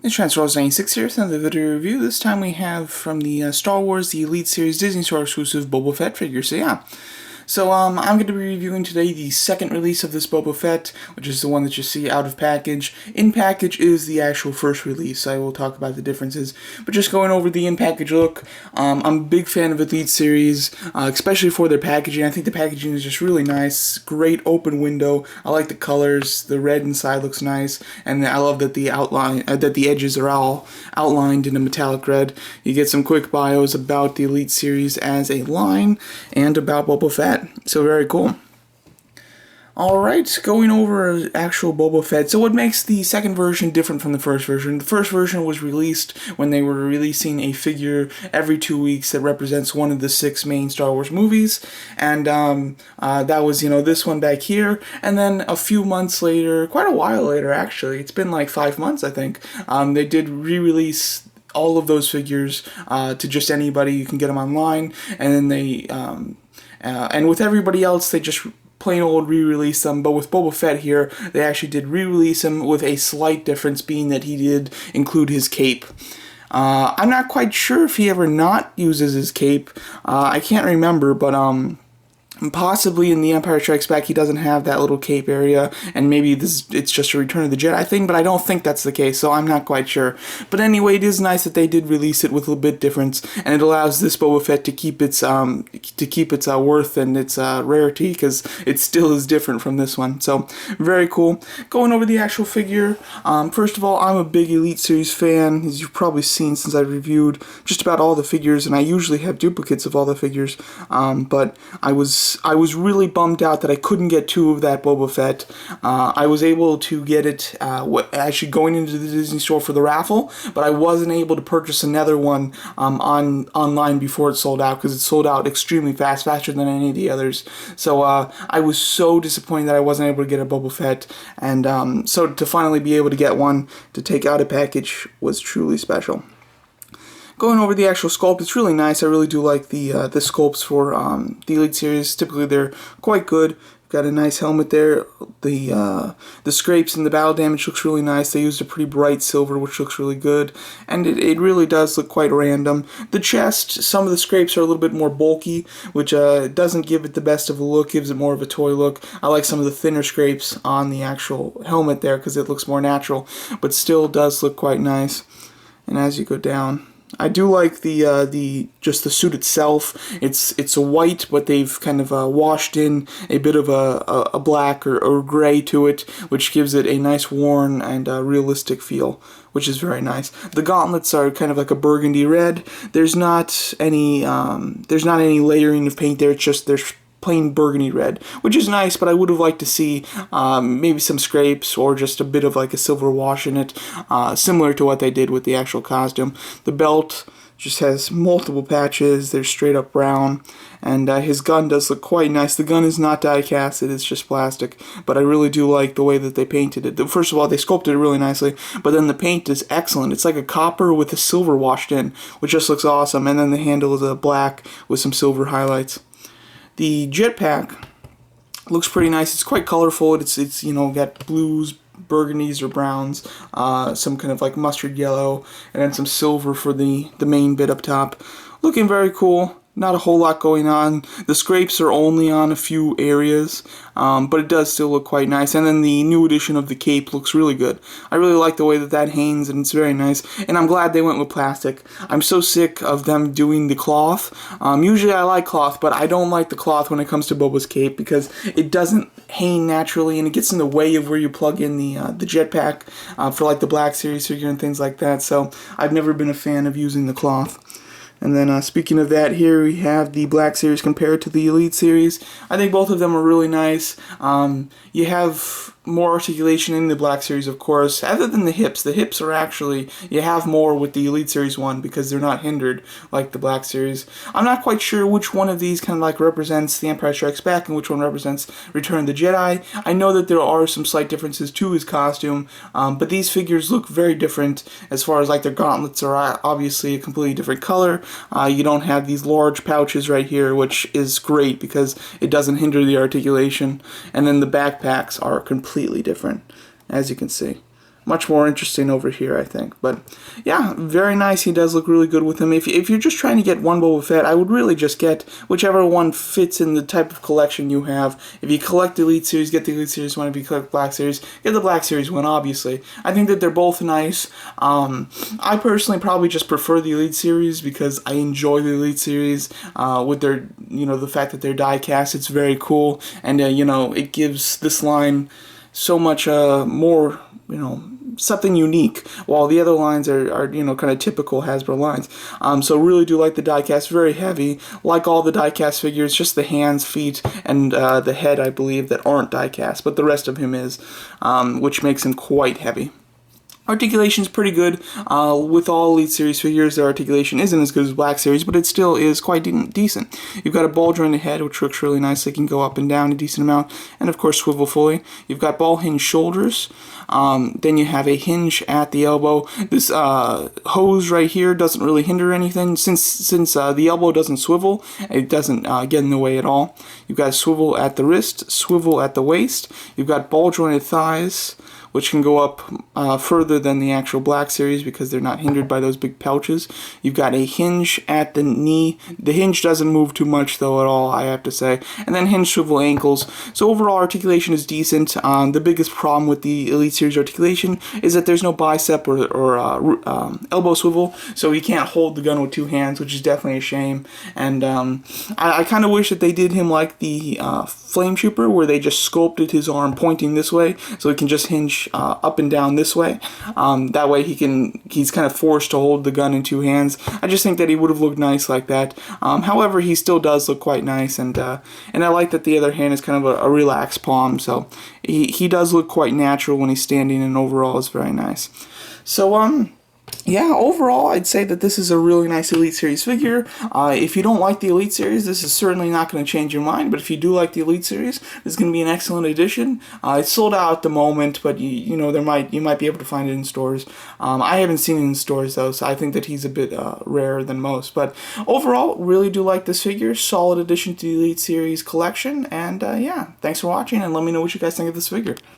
It's Transformers96 here with another video review. This time we have from the Star Wars The Elite Series Disney Store exclusive Boba Fett figure. So I'm going to be reviewing today the second release of this Boba Fett, which is the one that you see out of package. In package is the actual first release. I will talk about the differences, but just going over the in-package look, I'm a big fan of Elite Series, especially for their packaging. I think the packaging is just really nice. Great open window. I like the colors. The red inside looks nice, and I love that the edges are all outlined in a metallic red. You get some quick bios about the Elite Series as a line and about Boba Fett. So very cool. Alright, going over actual Boba Fett. So what makes the second version different from the first version? The first version was released when they were releasing a figure every 2 weeks that represents one of the 6 main Star Wars movies. And that was, this one back here. And then a few months later, quite a while later actually, it's been like 5 months I think, they did re-release all of those figures to just anybody. You can get them online. And then they... and with everybody else, they just plain old re-release them, but with Boba Fett here, they actually did re-release him with a slight difference being that he did include his cape. I'm not quite sure if he ever not uses his cape. I can't remember, but possibly in The Empire Strikes Back he doesn't have that little cape area, and maybe it's just a Return of the Jedi thing, but I don't think that's the case, so I'm not quite sure. But anyway, it is nice that they did release it with a little bit difference, and it allows this Boba Fett to keep its worth and its rarity, because it still is different from this one. So very cool. Going over the actual figure, first of all, I'm a big Elite Series fan, as you've probably seen since I reviewed just about all the figures, and I usually have duplicates of all the figures, but I was really bummed out that I couldn't get 2 of that Boba Fett. I was able to get it actually going into the Disney Store for the raffle, but I wasn't able to purchase another one online before it sold out, because it sold out extremely fast, faster than any of the others. So I was so disappointed that I wasn't able to get a Boba Fett, and so to finally be able to get one to take out a package was truly special. Going over the actual sculpt, it's really nice. I really do like the sculpts for the Elite Series. Typically, they're quite good. Got a nice helmet there. The scrapes and the battle damage looks really nice. They used a pretty bright silver, which looks really good. And it really does look quite random. The chest, some of the scrapes are a little bit more bulky, which doesn't give it the best of a look, gives it more of a toy look. I like some of the thinner scrapes on the actual helmet there, because it looks more natural, but still does look quite nice. And as you go down, I do like just the suit itself. It's a white, but they've kind of washed in a bit of a black or gray to it, which gives it a nice worn and realistic feel, which is very nice. The gauntlets are kind of like a burgundy red. There's not any layering of paint there. It's just there's plain burgundy red, which is nice, but I would have liked to see maybe some scrapes or just a bit of like a silver wash in it, similar to what they did with the actual costume. The belt just has multiple patches. They're straight up brown, and his gun does look quite nice. The gun is not die casted, it's just plastic, but I really do like the way that they painted it. First of all, they sculpted it really nicely, but then the paint is excellent. It's like a copper with a silver washed in, which just looks awesome, and then the handle is a black with some silver highlights. The jetpack looks pretty nice. It's quite colorful. It's got blues, burgundies or browns, some kind of like mustard yellow, and then some silver for the main bit up top. Looking very cool. Not a whole lot going on. The scrapes are only on a few areas, but it does still look quite nice. And then the new edition of the cape looks really good. I really like the way that hangs, and it's very nice. And I'm glad they went with plastic. I'm so sick of them doing the cloth. Usually I like cloth, but I don't like the cloth when it comes to Boba's cape, because it doesn't hang naturally, and it gets in the way of where you plug in the jetpack for like the Black Series figure and things like that. So I've never been a fan of using the cloth. And then speaking of that, here we have the Black Series compared to the Elite Series. I think both of them are really nice. You have more articulation in the Black Series, of course, other than the hips. The hips are actually, you have more with the Elite Series one, because they're not hindered like the Black Series. I'm not quite sure which one of these kind of like represents The Empire Strikes Back and which one represents Return of the Jedi. I know that there are some slight differences to his costume, but these figures look very different as far as like their gauntlets are obviously a completely different color. You don't have these large pouches right here, which is great because it doesn't hinder the articulation. And then the backpacks are completely different, as you can see. much more interesting over here, I think. But yeah, very nice. He does look really good with him. If you're just trying to get one Boba Fett, I would really just get whichever one fits in the type of collection you have. If you collect the Elite Series, get the Elite Series one. If you collect Black Series, get the Black Series one, obviously. I think that they're both nice. I personally probably just prefer the Elite Series because I enjoy the Elite Series with their, the fact that they're die cast. It's very cool, and it gives this line so much more, something unique, while the other lines are kind of typical Hasbro lines. So really do like the diecast, very heavy, like all the diecast figures, just the hands, feet, and the head, I believe, that aren't diecast, but the rest of him is, which makes him quite heavy. Articulation's pretty good. With all Elite Series figures, their articulation isn't as good as Black Series, but it still is quite decent. You've got a ball jointed head, which looks really nice. It can go up and down a decent amount, and of course swivel fully. You've got ball hinge shoulders. Then you have a hinge at the elbow. This hose right here doesn't really hinder anything. Since the elbow doesn't swivel, it doesn't get in the way at all. You've got swivel at the wrist, swivel at the waist. You've got ball jointed thighs, which can go up further than the actual Black Series because they're not hindered by those big pouches. You've got a hinge at the knee. The hinge doesn't move too much, though, at all, I have to say. And then hinge swivel ankles. So overall, articulation is decent. The biggest problem with the Elite Series articulation is that there's no bicep or elbow swivel, so you can't hold the gun with two hands, which is definitely a shame. And I kind of wish that they did him like the Flame Trooper, where they just sculpted his arm pointing this way, so he can just hinge up and down this way. That way he's kind of forced to hold the gun in two hands. I just think that he would have looked nice like that. However, he still does look quite nice, and I like that the other hand is kind of a relaxed palm, so he does look quite natural when he's standing, and overall is very nice. So yeah, overall, I'd say that this is a really nice Elite Series figure. If you don't like the Elite Series, this is certainly not going to change your mind, but if you do like the Elite Series, this is going to be an excellent addition. It's sold out at the moment, but you might be able to find it in stores. I haven't seen it in stores, though, so I think that he's a bit rarer than most. But overall, really do like this figure. Solid addition to the Elite Series collection, and yeah, thanks for watching, and let me know what you guys think of this figure.